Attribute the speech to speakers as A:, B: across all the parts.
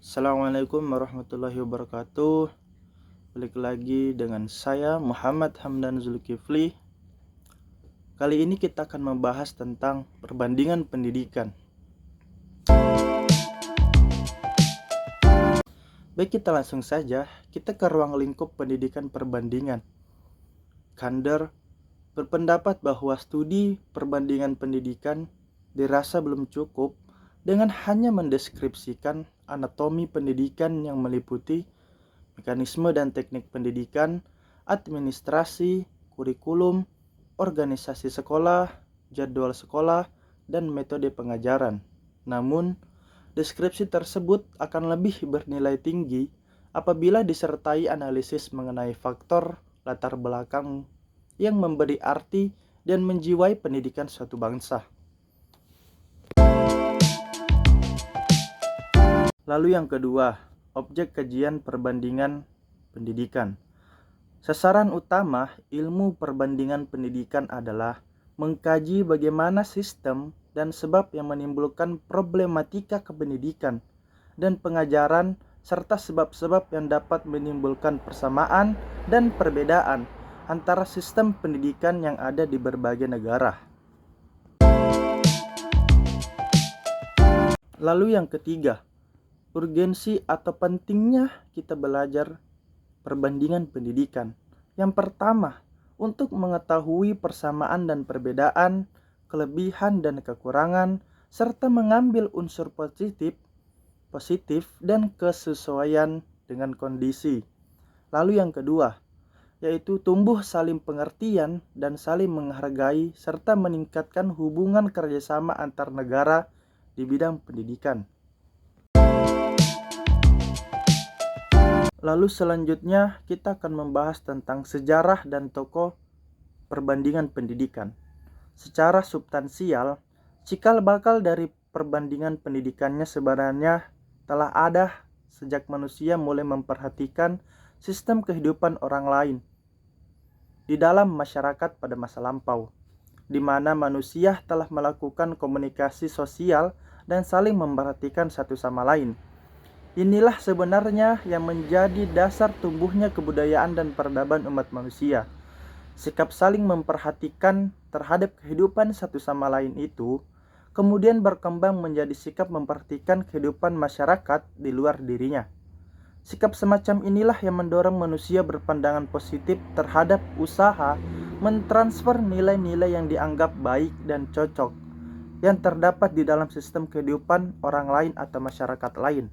A: Assalamualaikum warahmatullahi wabarakatuh. Balik lagi dengan saya Muhammad Hamdan Zulkifli. Kali ini kita akan membahas tentang perbandingan pendidikan. Baik, kita langsung saja. Kita ke ruang lingkup pendidikan perbandingan. Kander berpendapat bahwa studi perbandingan pendidikan dirasa belum cukup dengan hanya mendeskripsikan anatomi pendidikan yang meliputi mekanisme dan teknik pendidikan, administrasi, kurikulum, organisasi sekolah, jadwal sekolah, dan metode pengajaran. Namun, deskripsi tersebut akan lebih bernilai tinggi apabila disertai analisis mengenai faktor latar belakang yang memberi arti dan menjiwai pendidikan suatu bangsa. Lalu yang kedua, objek kajian perbandingan pendidikan. Sasaran utama ilmu perbandingan pendidikan adalah mengkaji bagaimana sistem dan sebab yang menimbulkan problematika kependidikan dan pengajaran serta sebab-sebab yang dapat menimbulkan persamaan dan perbedaan antara sistem pendidikan yang ada di berbagai negara. Lalu yang ketiga, urgensi atau pentingnya kita belajar perbandingan pendidikan. Yang pertama, untuk mengetahui persamaan dan perbedaan, kelebihan dan kekurangan, serta mengambil unsur positif dan kesesuaian dengan kondisi. Lalu yang kedua, yaitu tumbuh saling pengertian dan saling menghargai serta meningkatkan hubungan kerjasama antar negara di bidang pendidikan. Lalu selanjutnya kita akan membahas tentang sejarah dan tokoh perbandingan pendidikan. Secara substansial, cikal bakal dari perbandingan pendidikannya sebenarnya telah ada sejak manusia mulai memperhatikan sistem kehidupan orang lain di dalam masyarakat pada masa lampau, di mana manusia telah melakukan komunikasi sosial dan saling memperhatikan satu sama lain. Inilah sebenarnya yang menjadi dasar tumbuhnya kebudayaan dan peradaban umat manusia. Sikap saling memperhatikan terhadap kehidupan satu sama lain itu kemudian berkembang menjadi sikap memperhatikan kehidupan masyarakat di luar dirinya. Sikap semacam inilah yang mendorong manusia berpandangan positif terhadap usaha mentransfer nilai-nilai yang dianggap baik dan cocok yang terdapat di dalam sistem kehidupan orang lain atau masyarakat lain.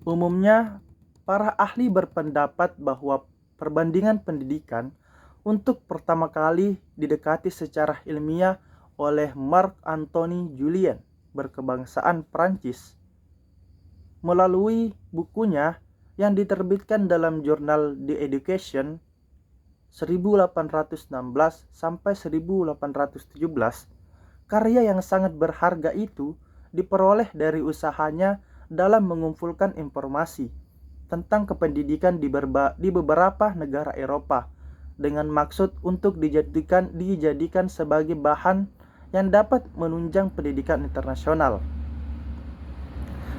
A: Umumnya, para ahli berpendapat bahwa perbandingan pendidikan untuk pertama kali didekati secara ilmiah oleh Marc-Antoine Jullien, berkebangsaan Prancis, melalui bukunya yang diterbitkan dalam jurnal The Education 1816 sampai 1817. Karya yang sangat berharga itu diperoleh dari usahanya dalam mengumpulkan informasi tentang kependidikan di beberapa negara Eropa dengan maksud untuk dijadikan sebagai bahan yang dapat menunjang pendidikan internasional.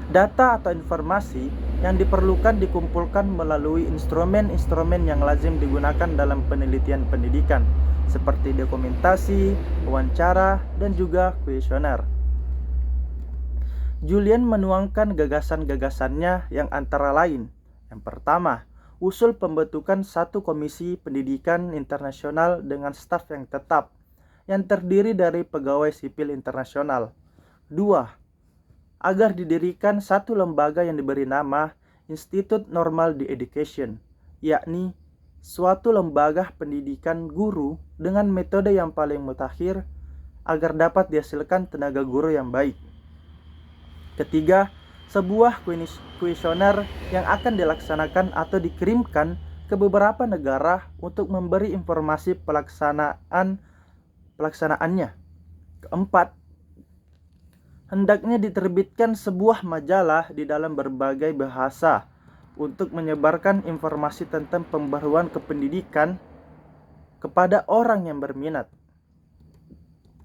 A: Data atau informasi yang diperlukan dikumpulkan melalui instrumen-instrumen yang lazim digunakan dalam penelitian pendidikan seperti dokumentasi, wawancara, dan juga kuesioner. Jullien menuangkan gagasan-gagasannya yang antara lain. Yang pertama, usul pembentukan satu komisi pendidikan internasional dengan staf yang tetap, yang terdiri dari pegawai sipil internasional. Dua, agar didirikan satu lembaga yang diberi nama Institut Normal di Education, yakni suatu lembaga pendidikan guru dengan metode yang paling mutakhir agar dapat dihasilkan tenaga guru yang baik. Ketiga, sebuah kuesioner yang akan dilaksanakan atau dikirimkan ke beberapa negara untuk memberi informasi pelaksanaannya. Keempat, hendaknya diterbitkan sebuah majalah di dalam berbagai bahasa untuk menyebarkan informasi tentang pembaruan kependidikan kepada orang yang berminat.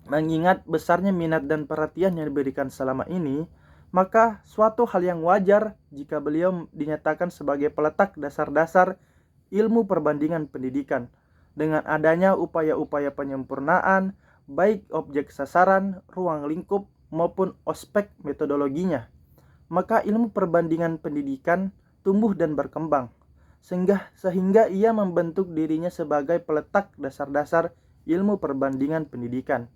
A: Mengingat besarnya minat dan perhatian yang diberikan selama ini, maka suatu hal yang wajar jika beliau dinyatakan sebagai peletak dasar-dasar ilmu perbandingan pendidikan dengan adanya upaya-upaya penyempurnaan baik objek sasaran, ruang lingkup maupun ospek metodologinya. Maka ilmu perbandingan pendidikan tumbuh dan berkembang sehingga ia membentuk dirinya sebagai peletak dasar-dasar ilmu perbandingan pendidikan.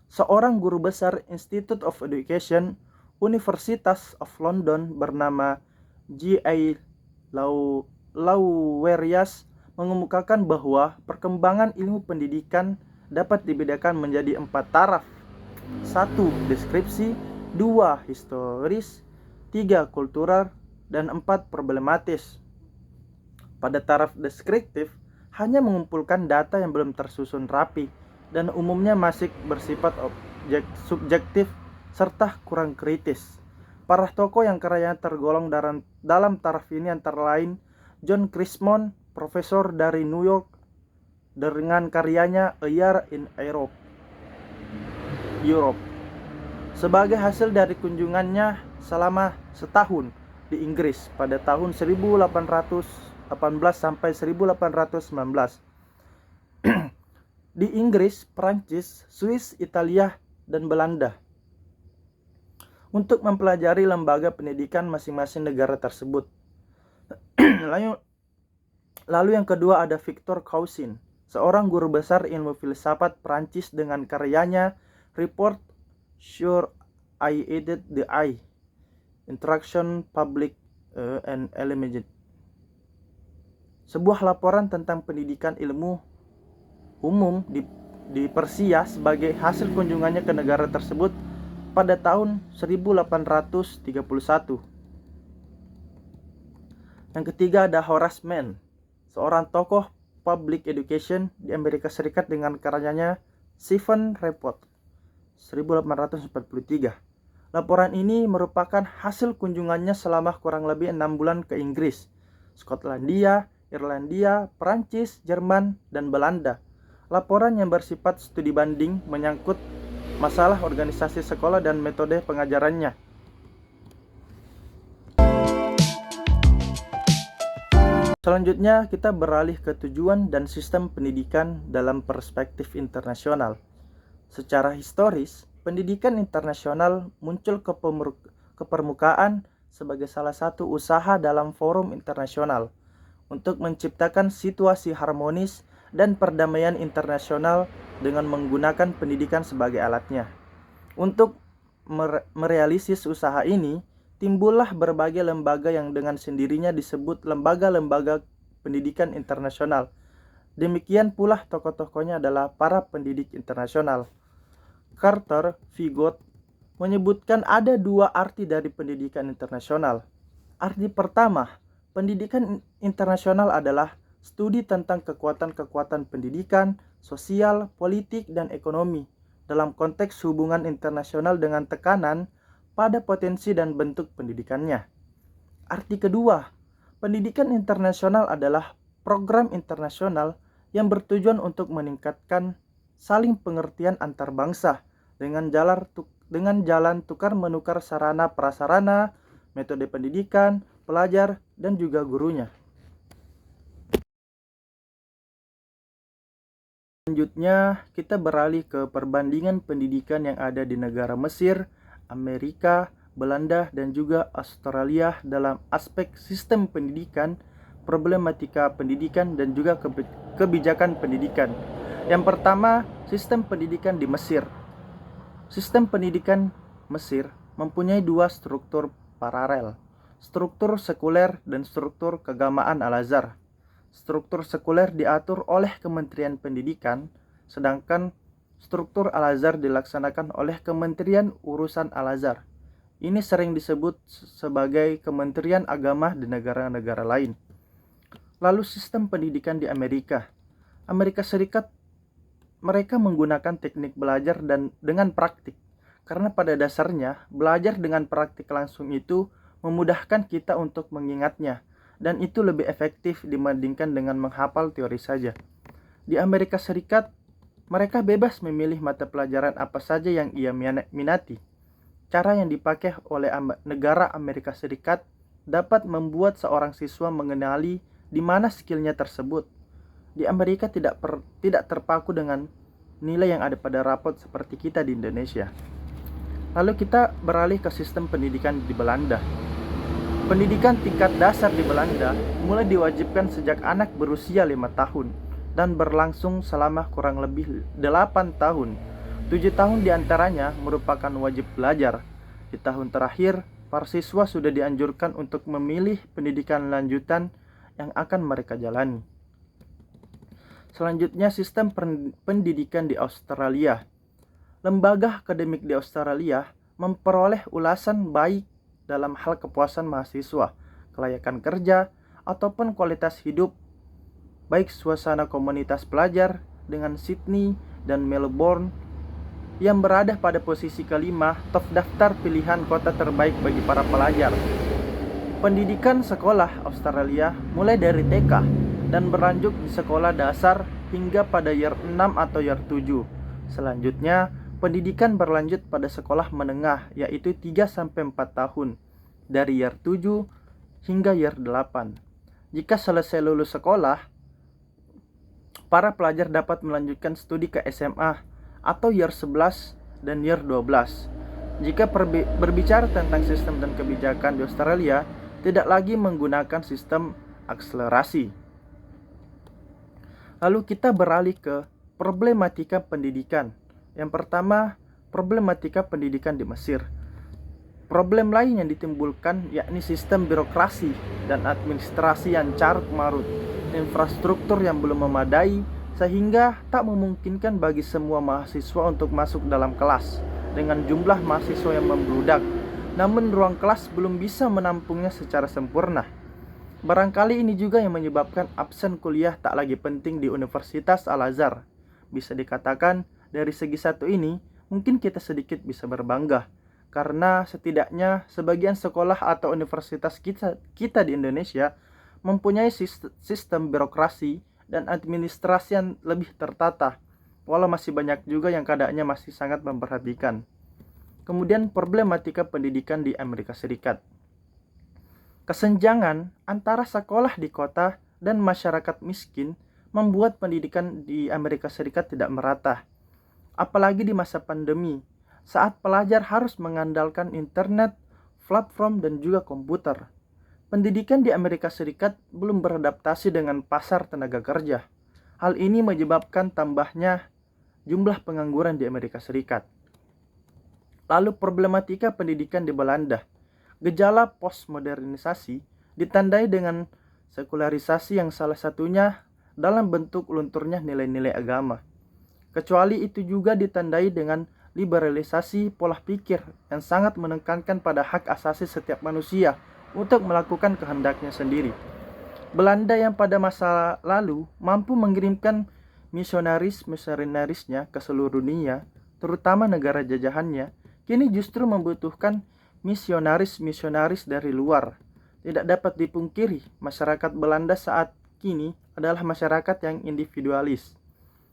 A: Seorang guru besar Institute of Education Universitas of London bernama G.A. Lauwerias mengemukakan bahwa perkembangan ilmu pendidikan dapat dibedakan menjadi 4 taraf. 1. Deskripsi, 2. Historis, 3. Kultural, dan 4. Problematis. Pada taraf deskriptif, hanya mengumpulkan data yang belum tersusun rapi dan umumnya masih bersifat subjektif serta kurang kritis. Para tokoh yang karyanya tergolong dalam taraf ini antara lain John Chrismon, profesor dari New York, dengan karyanya A Year in Europe. Sebagai hasil dari kunjungannya selama setahun di Inggris pada tahun 1818 sampai 1819. Di Inggris, Prancis, Swiss, Italia, dan Belanda untuk mempelajari lembaga pendidikan masing-masing negara tersebut. Lalu yang kedua ada Victor Cousin, seorang guru besar ilmu filsafat Prancis dengan karyanya Report sur I Aided the Eye, Interaction Public and Elementary. Sebuah laporan tentang pendidikan ilmu umum di Persia sebagai hasil kunjungannya ke negara tersebut pada tahun 1831. Yang ketiga ada Horace Mann, seorang tokoh public education di Amerika Serikat dengan karyanya Seven Report 1843. Laporan ini merupakan hasil kunjungannya selama kurang lebih 6 bulan ke Inggris, Skotlandia, Irlandia, Prancis, Jerman, dan Belanda. Laporan yang bersifat studi banding menyangkut masalah organisasi sekolah dan metode pengajarannya. Selanjutnya kita beralih ke tujuan dan sistem pendidikan dalam perspektif internasional. Secara historis, pendidikan internasional muncul ke permukaan sebagai salah satu usaha dalam forum internasional untuk menciptakan situasi harmonis dan perdamaian internasional dengan menggunakan pendidikan sebagai alatnya. Untuk merealisis usaha ini, timbullah berbagai lembaga yang dengan sendirinya disebut lembaga-lembaga pendidikan internasional. Demikian pula tokoh-tokohnya adalah para pendidik internasional. Carter Vigot menyebutkan ada 2 arti dari pendidikan internasional. Arti pertama, pendidikan internasional adalah studi tentang kekuatan-kekuatan pendidikan, sosial, politik, dan ekonomi dalam konteks hubungan internasional dengan tekanan pada potensi dan bentuk pendidikannya. Arti kedua, pendidikan internasional adalah program internasional yang bertujuan untuk meningkatkan saling pengertian antar bangsa dengan jalan tukar-menukar sarana prasarana, metode pendidikan, pelajar, dan juga gurunya. Selanjutnya, kita beralih ke perbandingan pendidikan yang ada di negara Mesir, Amerika, Belanda, dan juga Australia dalam aspek sistem pendidikan, problematika pendidikan, dan juga kebijakan pendidikan. Yang pertama, sistem pendidikan di Mesir. Sistem pendidikan Mesir mempunyai 2 struktur paralel, struktur sekuler dan struktur keagamaan Al-Azhar. Struktur sekuler diatur oleh Kementerian Pendidikan, sedangkan struktur Al-Azhar dilaksanakan oleh Kementerian Urusan Al-Azhar. Ini sering disebut sebagai Kementerian Agama di negara-negara lain. Lalu sistem pendidikan di Amerika Serikat, mereka menggunakan teknik belajar dan dengan praktik. Karena pada dasarnya, belajar dengan praktik langsung itu memudahkan kita untuk mengingatnya, dan itu lebih efektif dibandingkan dengan menghafal teori saja. Di Amerika Serikat, mereka bebas memilih mata pelajaran apa saja yang ia minati. cara yang dipakai oleh negara Amerika Serikat dapat membuat seorang siswa mengenali di mana skillnya tersebut. Di Amerika tidak terpaku dengan nilai yang ada pada rapot seperti kita di Indonesia. Lalu kita beralih ke sistem pendidikan di Belanda. Pendidikan tingkat dasar di Belanda mulai diwajibkan sejak anak berusia 5 tahun dan berlangsung selama kurang lebih 8 tahun. 7 tahun diantaranya merupakan wajib belajar. Di tahun terakhir, para siswa sudah dianjurkan untuk memilih pendidikan lanjutan yang akan mereka jalani. Selanjutnya, sistem pendidikan di Australia. Lembaga akademik di Australia memperoleh ulasan baik dalam hal kepuasan mahasiswa, kelayakan kerja, ataupun kualitas hidup, baik suasana komunitas pelajar dengan Sydney dan Melbourne yang berada pada posisi kelima top daftar pilihan kota terbaik bagi para pelajar. Pendidikan sekolah Australia mulai dari TK dan berlanjut di sekolah dasar hingga pada year 6 atau year 7. Selanjutnya, pendidikan berlanjut pada sekolah menengah yaitu 3-4 tahun dari year 7 hingga year 8. Jika selesai lulus sekolah, para pelajar dapat melanjutkan studi ke SMA atau year 11 dan year 12. Jika berbicara tentang sistem dan kebijakan di Australia, tidak lagi menggunakan sistem akselerasi. Lalu kita beralih ke problematika pendidikan. Yang pertama, problematika pendidikan di Mesir. Problem lain yang ditimbulkan yakni sistem birokrasi dan administrasi yang carut marut, infrastruktur yang belum memadai, sehingga tak memungkinkan bagi semua mahasiswa untuk masuk dalam kelas dengan jumlah mahasiswa yang membludak. Namun ruang kelas belum bisa menampungnya secara sempurna. Barangkali ini juga yang menyebabkan absen kuliah tak lagi penting di Universitas Al-Azhar. Bisa dikatakan dari segi satu ini mungkin kita sedikit bisa berbangga, karena setidaknya sebagian sekolah atau universitas kita di Indonesia mempunyai sistem birokrasi dan administrasi yang lebih tertata, walau masih banyak juga yang keadaannya masih sangat memperhatikan. Kemudian problematika pendidikan di Amerika Serikat. Kesenjangan antara sekolah di kota dan masyarakat miskin membuat pendidikan di Amerika Serikat tidak merata. Apalagi di masa pandemi, saat pelajar harus mengandalkan internet, platform, dan juga komputer. Pendidikan di Amerika Serikat belum beradaptasi dengan pasar tenaga kerja. Hal ini menyebabkan tambahnya jumlah pengangguran di Amerika Serikat. Lalu problematika pendidikan di Belanda. Gejala postmodernisasi ditandai dengan sekularisasi yang salah satunya dalam bentuk lunturnya nilai-nilai agama. Kecuali itu juga ditandai dengan liberalisasi pola pikir yang sangat menekankan pada hak asasi setiap manusia untuk melakukan kehendaknya sendiri. Belanda yang pada masa lalu mampu mengirimkan misionarisnya ke seluruh dunia, terutama negara jajahannya, kini justru membutuhkan misionaris dari luar. Tidak dapat dipungkiri, masyarakat Belanda saat kini adalah masyarakat yang individualis,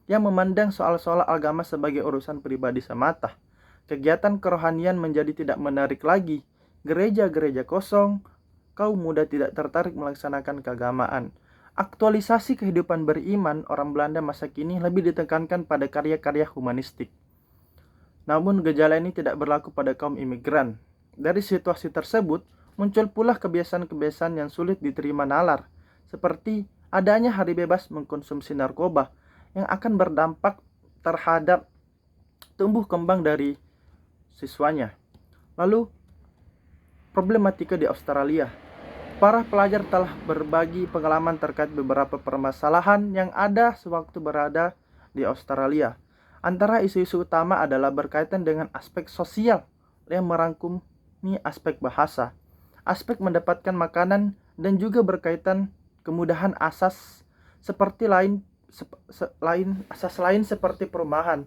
A: yang memandang soal-soal agama sebagai urusan pribadi semata. Kegiatan kerohanian menjadi tidak menarik lagi. Gereja-gereja kosong, kaum muda tidak tertarik melaksanakan keagamaan. Aktualisasi kehidupan beriman orang Belanda masa kini lebih ditekankan pada karya-karya humanistik. Namun gejala ini tidak berlaku pada kaum imigran. Dari situasi tersebut, muncul pula kebiasaan-kebiasaan yang sulit diterima nalar, seperti adanya hari bebas mengkonsumsi narkoba, yang akan berdampak terhadap tumbuh kembang dari siswanya. Lalu, problematika di Australia. Para pelajar telah berbagi pengalaman terkait beberapa permasalahan yang ada sewaktu berada di Australia. Antara isu-isu utama adalah berkaitan dengan aspek sosial yang merangkumi aspek bahasa, aspek mendapatkan makanan, dan juga berkaitan kemudahan asas seperti asas lain seperti perumahan,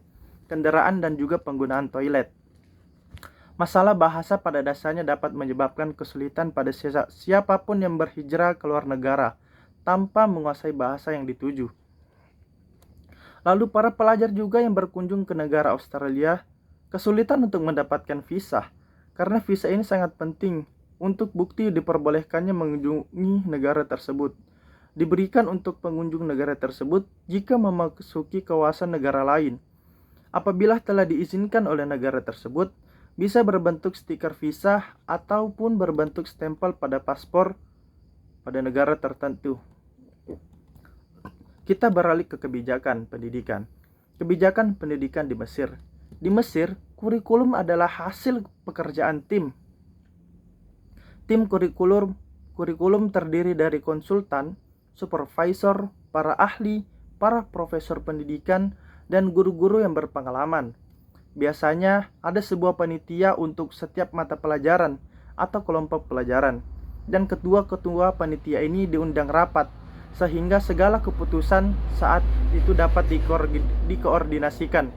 A: kendaraan, dan juga penggunaan toilet. Masalah bahasa pada dasarnya dapat menyebabkan kesulitan pada siapapun yang berhijrah ke luar negara tanpa menguasai bahasa yang dituju. Lalu para pelajar juga yang berkunjung ke negara Australia kesulitan untuk mendapatkan visa karena visa ini sangat penting untuk bukti diperbolehkannya mengunjungi negara tersebut. Diberikan untuk pengunjung negara tersebut jika memasuki kawasan negara lain. Apabila telah diizinkan oleh negara tersebut, bisa berbentuk stiker visa ataupun berbentuk stempel pada paspor pada negara tertentu. Kita beralih ke kebijakan pendidikan. Kebijakan pendidikan di Mesir. Di Mesir, kurikulum adalah hasil pekerjaan tim. Tim kurikulum terdiri dari konsultan, supervisor, para ahli, para profesor pendidikan, dan guru-guru yang berpengalaman. Biasanya ada sebuah panitia untuk setiap mata pelajaran atau kelompok pelajaran, dan ketua-ketua panitia ini diundang rapat, sehingga segala keputusan saat itu dapat dikoordinasikan.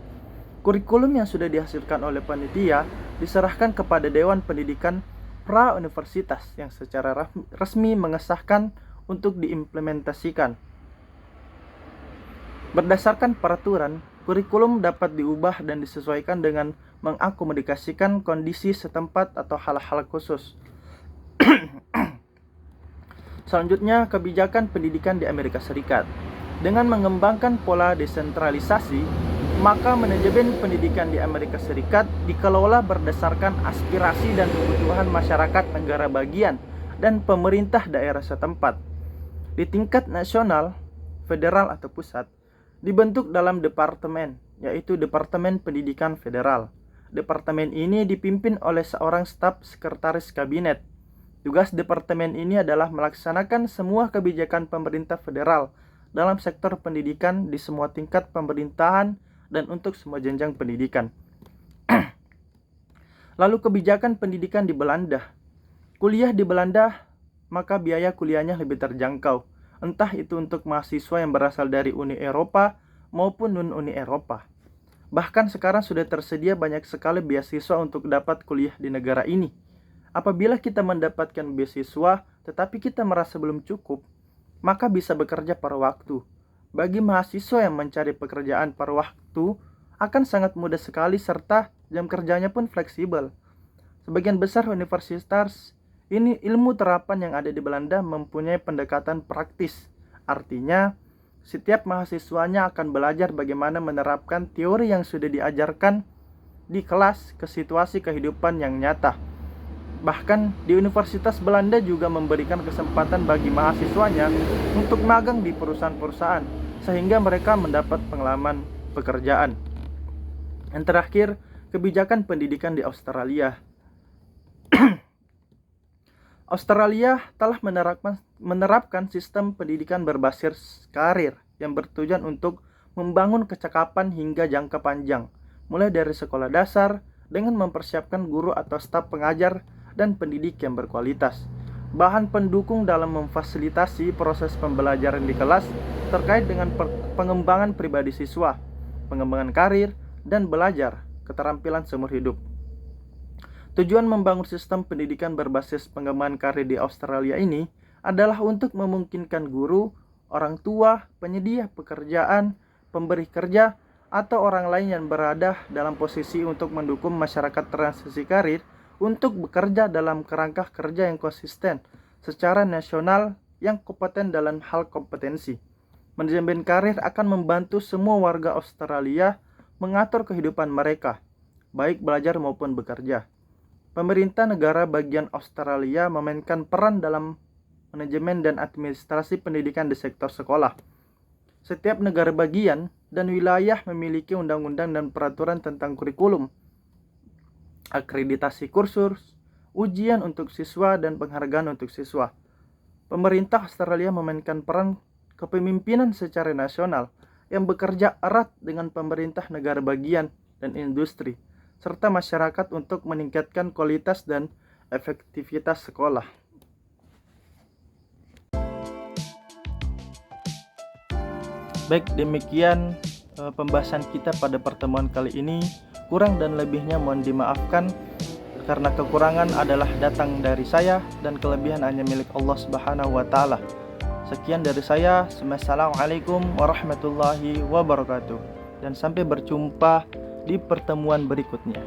A: Kurikulum yang sudah dihasilkan oleh panitia diserahkan kepada Dewan Pendidikan pra-universitas yang secara resmi mengesahkan untuk diimplementasikan. Berdasarkan peraturan, kurikulum dapat diubah dan disesuaikan dengan mengakomodasikan kondisi setempat atau hal-hal khusus. Selanjutnya, kebijakan pendidikan di Amerika Serikat. Dengan mengembangkan pola desentralisasi, maka manajemen pendidikan di Amerika Serikat dikelola berdasarkan aspirasi dan kebutuhan masyarakat negara bagian dan pemerintah daerah setempat. Di tingkat nasional, federal atau pusat, dibentuk dalam departemen, yaitu Departemen Pendidikan Federal. Departemen ini dipimpin oleh seorang staf sekretaris kabinet. Tugas departemen ini adalah melaksanakan semua kebijakan pemerintah federal dalam sektor pendidikan di semua tingkat pemerintahan dan untuk semua jenjang pendidikan. Lalu kebijakan pendidikan di Belanda. Kuliah di Belanda, maka biaya kuliahnya lebih terjangkau, entah itu untuk mahasiswa yang berasal dari Uni Eropa maupun non-Uni Eropa. Bahkan sekarang sudah tersedia banyak sekali beasiswa untuk dapat kuliah di negara ini. Apabila kita mendapatkan beasiswa tetapi kita merasa belum cukup, maka bisa bekerja paruh waktu. Bagi mahasiswa yang mencari pekerjaan paruh waktu akan sangat mudah sekali serta jam kerjanya pun fleksibel. Sebagian besar universitas ini ilmu terapan yang ada di Belanda mempunyai pendekatan praktis. Artinya, setiap mahasiswanya akan belajar bagaimana menerapkan teori yang sudah diajarkan di kelas ke situasi kehidupan yang nyata. Bahkan di Universitas Belanda juga memberikan kesempatan bagi mahasiswanya untuk magang di perusahaan-perusahaan, sehingga mereka mendapat pengalaman pekerjaan. Yang terakhir, kebijakan pendidikan di Australia. Australia telah menerapkan sistem pendidikan berbasis karir yang bertujuan untuk membangun kecakapan hingga jangka panjang, mulai dari sekolah dasar dengan mempersiapkan guru atau staf pengajar dan pendidik yang berkualitas. Bahan pendukung dalam memfasilitasi proses pembelajaran di kelas terkait dengan pengembangan pribadi siswa, pengembangan karir, dan belajar keterampilan seumur hidup. Tujuan membangun sistem pendidikan berbasis pengembangan karir di Australia ini adalah untuk memungkinkan guru, orang tua, penyedia pekerjaan, pemberi kerja, atau orang lain yang berada dalam posisi untuk mendukung masyarakat transisi karir untuk bekerja dalam kerangka kerja yang konsisten secara nasional yang kompeten dalam hal kompetensi. Manajemen karir akan membantu semua warga Australia mengatur kehidupan mereka, baik belajar maupun bekerja. Pemerintah negara bagian Australia memainkan peran dalam manajemen dan administrasi pendidikan di sektor sekolah. Setiap negara bagian dan wilayah memiliki undang-undang dan peraturan tentang kurikulum, akreditasi kursus, ujian untuk siswa, dan penghargaan untuk siswa. Pemerintah Australia memainkan peran kepemimpinan secara nasional yang bekerja erat dengan pemerintah negara bagian dan industri, serta masyarakat untuk meningkatkan kualitas dan efektivitas sekolah. Baik, demikian pembahasan kita pada pertemuan kali ini. Kurang dan lebihnya mohon dimaafkan, karena kekurangan adalah datang dari saya dan kelebihan hanya milik Allah Subhanahu wa taala. Sekian dari saya. Assalamualaikum warahmatullahi wabarakatuh, dan sampai berjumpa di pertemuan berikutnya.